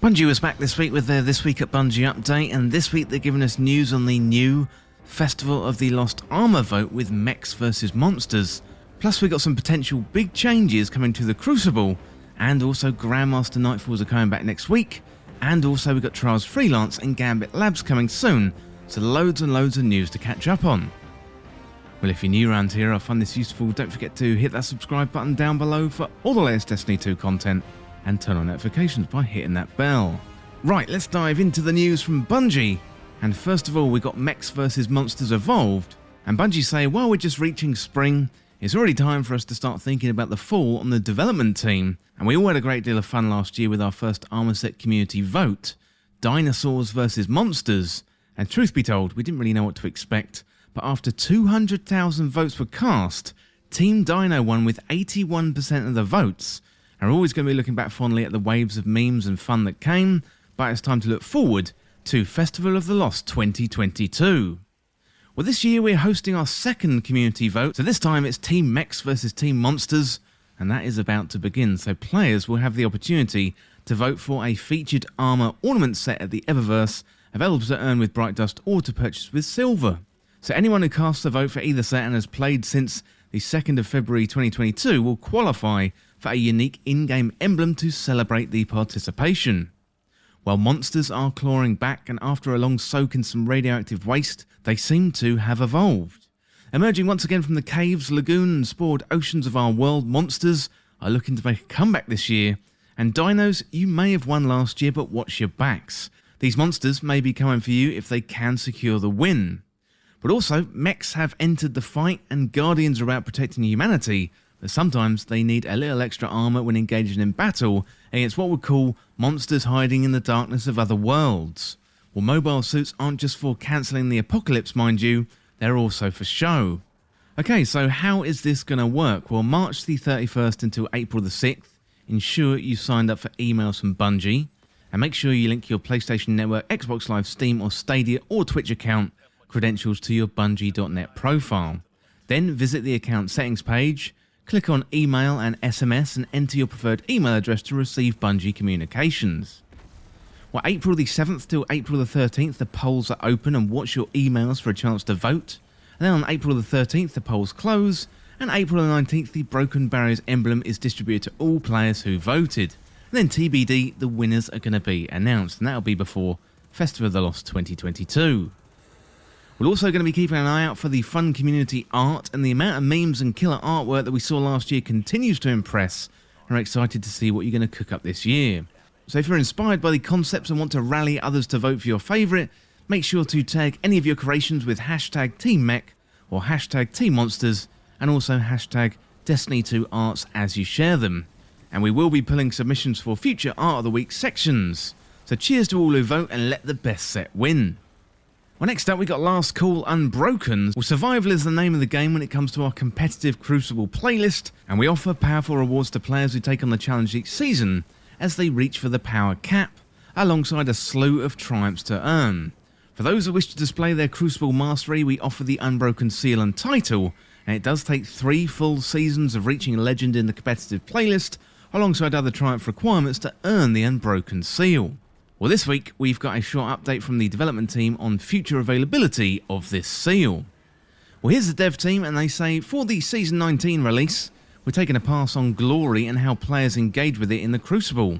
Bungie was back this week with their This Week at Bungie update, and this week they're giving us news on the new Festival of the Lost Armor vote with Mechs Vs Monsters. Plus we got some potential big changes coming to the Crucible, and also Grandmaster Nightfalls are coming back next week, and also we got Trials Freelance and Gambit Labs coming soon, so loads and loads of news to catch up on. Well, if you're new around here, I find this useful, don't forget to hit that subscribe button down below for all the latest Destiny 2 content, and turn on notifications by hitting that bell. Right, let's dive into the news from Bungie. And first of all, we got Mechs vs Monsters Evolved, and Bungie say while we're just reaching spring, it's already time for us to start thinking about the fall on the development team. And we all had a great deal of fun last year with our first armor set community vote, Dinosaurs vs Monsters. And truth be told, we didn't really know what to expect, but after 200,000 votes were cast, Team Dino won with 81% of the votes. And we're always going to be looking back fondly at the waves of memes and fun that came, but it's time to look forward to Festival of the Lost 2022. Well, this year we're hosting our second community vote, so this time it's Team Mechs vs Team Monsters, and that is about to begin, so players will have the opportunity to vote for a featured armor ornament set at the Eververse, available to earn with Bright Dust or to purchase with silver. So anyone who casts a vote for either set and has played since the 2nd of February 2022 will qualify for a unique in-game emblem to celebrate the participation. While monsters are clawing back, and after a long soak in some radioactive waste, they seem to have evolved. Emerging once again from the caves, lagoon and spored oceans of our world, monsters are looking to make a comeback this year. And dinos, you may have won last year, but watch your backs. These monsters may be coming for you if they can secure the win. But also, mechs have entered the fight, and guardians are about protecting humanity, but sometimes they need a little extra armor when engaging in battle against what we'd call monsters hiding in the darkness of other worlds. Well, mobile suits aren't just for cancelling the apocalypse, mind you, they're also for show. Okay, so how is this going to work? Well, March the 31st until April the 6th, ensure you signed up for emails from Bungie, and make sure you link your PlayStation Network, Xbox Live, Steam or Stadia or Twitch account credentials to your Bungie.net profile. Then visit the account settings page, click on email and SMS and enter your preferred email address to receive Bungie communications. Well, April the 7th till April the 13th the polls are open, and watch your emails for a chance to vote. And then on April the 13th the polls close, and April the 19th the Broken Barriers emblem is distributed to all players who voted. And then TBD, the winners are going to be announced, and that'll be before Festival of the Lost 2022. We're also going to be keeping an eye out for the fun community art, and the amount of memes and killer artwork that we saw last year continues to impress, and we're excited to see what you're going to cook up this year. So if you're inspired by the concepts and want to rally others to vote for your favourite, make sure to tag any of your creations with hashtag Team Mech or hashtag Team Monsters, and also hashtag Destiny 2 Arts as you share them. And we will be pulling submissions for future Art of the Week sections. So cheers to all who vote and let the best set win. Well, next up we got Last Call Unbroken. Well, survival is the name of the game when it comes to our competitive Crucible playlist, and we offer powerful rewards to players who take on the challenge each season as they reach for the power cap, alongside a slew of triumphs to earn. For those who wish to display their Crucible mastery, we offer the Unbroken seal and title, and it does take 3 full seasons of reaching legend in the competitive playlist, alongside other triumph requirements to earn the Unbroken seal. Well, this week we've got a short update from the development team on future availability of this seal. Well, here's the dev team, and they say for the Season 19 release, we're taking a pass on glory and how players engage with it in the Crucible.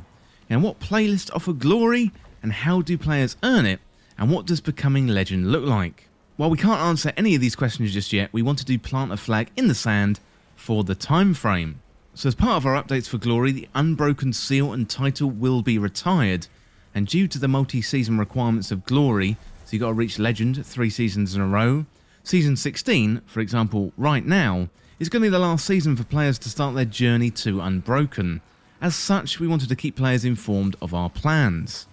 And what playlists offer glory, and how do players earn it, and what does becoming legend look like? While we can't answer any of these questions just yet, we wanted to plant a flag in the sand for the time frame. So as part of our updates for glory, the Unbroken seal and title will be retired. And due to the multi-season requirements of glory, so you've got to reach legend 3 seasons in a row, Season 16, for example, right now, is going to be the last season for players to start their journey to Unbroken. As such, we wanted to keep players informed of our plans.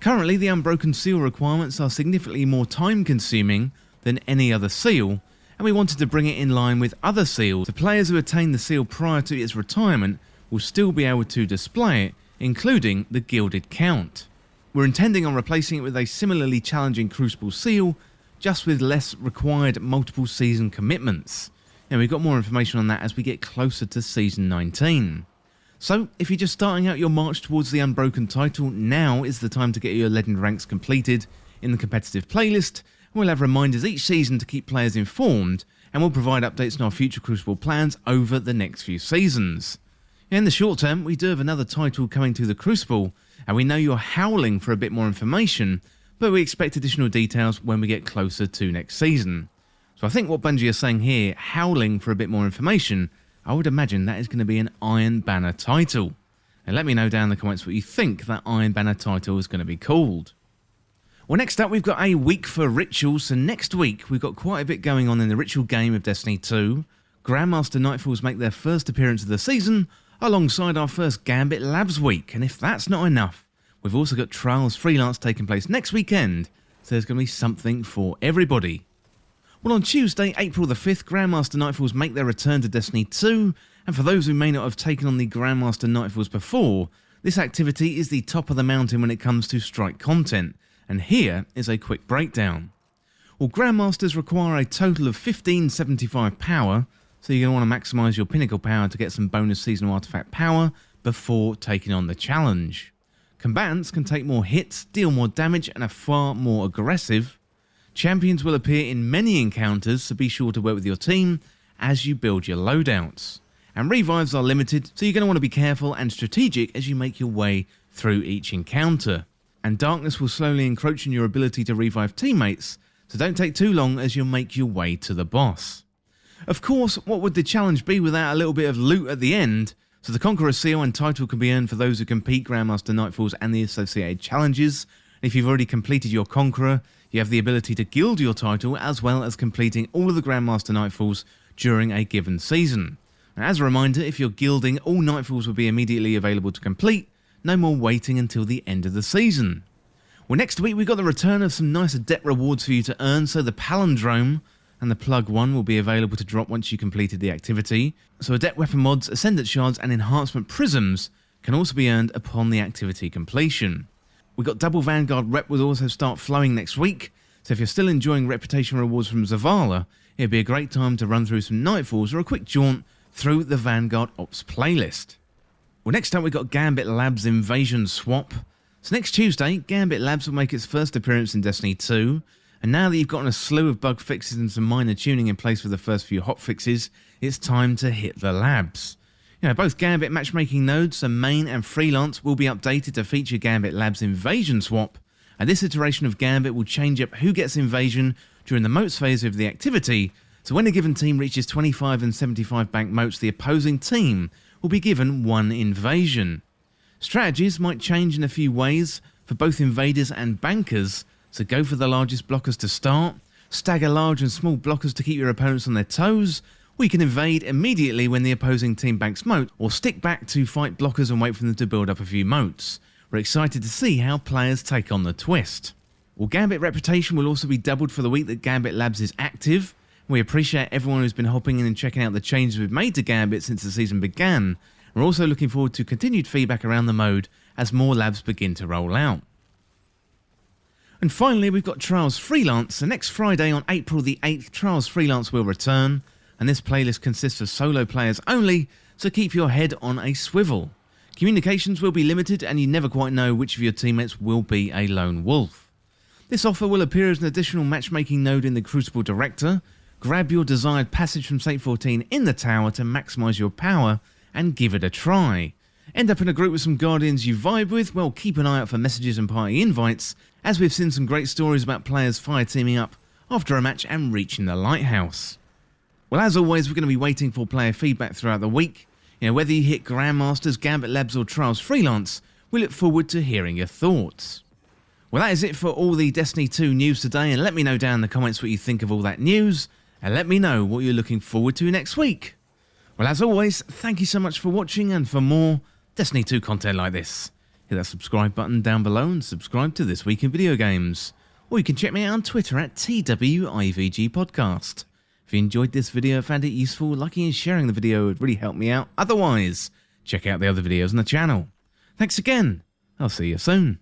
Currently, the Unbroken seal requirements are significantly more time-consuming than any other seal, and we wanted to bring it in line with other seals, so players who attain the seal prior to its retirement will still be able to display it, including the Gilded Count. We're intending on replacing it with a similarly challenging Crucible seal, just with less required multiple season commitments. Now, we've got more information on that as we get closer to Season 19. So, if you're just starting out your march towards the Unbroken title, now is the time to get your legend ranks completed in the competitive playlist. We'll have reminders each season to keep players informed, and we'll provide updates on our future Crucible plans over the next few seasons. In the short term, we do have another title coming to the Crucible, and we know you're howling for a bit more information, but we expect additional details when we get closer to next season. So I think what Bungie are saying here, howling for a bit more information, I would imagine that is going to be an Iron Banner title. And let me know down in the comments what you think that Iron Banner title is going to be called. Well, next up we've got a week for rituals, so next week we've got quite a bit going on in the ritual game of Destiny 2. Grandmaster Nightfalls make their first appearance of the season, alongside our first Gambit Labs week, and if that's not enough, we've also got Trials Freelance taking place next weekend, so there's going to be something for everybody. Well, on Tuesday, April the 5th, Grandmaster Nightfalls make their return to Destiny 2, and for those who may not have taken on the Grandmaster Nightfalls before, this activity is the top of the mountain when it comes to strike content, and here is a quick breakdown. Well, Grandmasters require a total of 1575 power, so you're going to want to maximise your pinnacle power to get some bonus seasonal artifact power before taking on the challenge. Combatants can take more hits, deal more damage, and are far more aggressive. Champions will appear in many encounters, so be sure to work with your team as you build your loadouts. And revives are limited, so you're going to want to be careful and strategic as you make your way through each encounter. And darkness will slowly encroach on your ability to revive teammates, so don't take too long as you'll make your way to the boss. Of course, what would the challenge be without a little bit of loot at the end? So the Conqueror seal and title can be earned for those who complete Grandmaster Nightfalls and the associated challenges. If you've already completed your Conqueror, you have the ability to gild your title as well as completing all of the Grandmaster Nightfalls during a given season. And as a reminder, if you're gilding, all Nightfalls will be immediately available to complete, no more waiting until the end of the season. Well, next week we've got the return of some nice adept rewards for you to earn, so the Palindrome and the Plug 1 will be available to drop once you completed the activity. So adept weapon mods, ascendant shards and enhancement prisms can also be earned upon the activity completion. We've got double Vanguard rep will also start flowing next week, so if you're still enjoying reputation rewards from Zavala, it'd be a great time to run through some Nightfalls or a quick jaunt through the Vanguard Ops playlist. Well, next up we've got Gambit Labs Invasion Swap. So next Tuesday, Gambit Labs will make its first appearance in Destiny 2, and now that you've gotten a slew of bug fixes and some minor tuning in place for the first few hotfixes, it's time to hit the labs. Both Gambit matchmaking nodes, so main and freelance, will be updated to feature Gambit Labs Invasion Swap, and this iteration of Gambit will change up who gets invasion during the motes phase of the activity, so when a given team reaches 25 and 75 bank motes, the opposing team will be given one invasion. Strategies might change in a few ways for both invaders and bankers, so go for the largest blockers to start, stagger large and small blockers to keep your opponents on their toes, or you can invade immediately when the opposing team banks moat, or stick back to fight blockers and wait for them to build up a few moats. We're excited to see how players take on the twist. Well, Gambit reputation will also be doubled for the week that Gambit Labs is active. We appreciate everyone who's been hopping in and checking out the changes we've made to Gambit since the season began. We're also looking forward to continued feedback around the mode as more labs begin to roll out. And finally, we've got Trials Freelance, so next Friday on April the 8th, Trials Freelance will return, and this playlist consists of solo players only, so keep your head on a swivel. Communications will be limited, and you never quite know which of your teammates will be a lone wolf. This offer will appear as an additional matchmaking node in the Crucible Director. Grab your desired passage from State 14 in the tower to maximise your power, and give it a try. End up in a group with some Guardians you vibe with? Well, keep an eye out for messages and party invites, as we've seen some great stories about players fire teaming up after a match and reaching the lighthouse. Well, as always, we're going to be waiting for player feedback throughout the week. Whether you hit Grandmasters, Gambit Labs or Trials Freelance, we look forward to hearing your thoughts. Well, that is it for all the Destiny 2 news today, and let me know down in the comments what you think of all that news, and let me know what you're looking forward to next week. Well, as always, thank you so much for watching, and for more Destiny 2 content like this, hit that subscribe button down below and subscribe to This Week in Video Games. Or you can check me out on Twitter at TWIVG Podcast. If you enjoyed this video, found it useful, liking and sharing the video would really help me out. Otherwise, check out the other videos on the channel. Thanks again. I'll see you soon.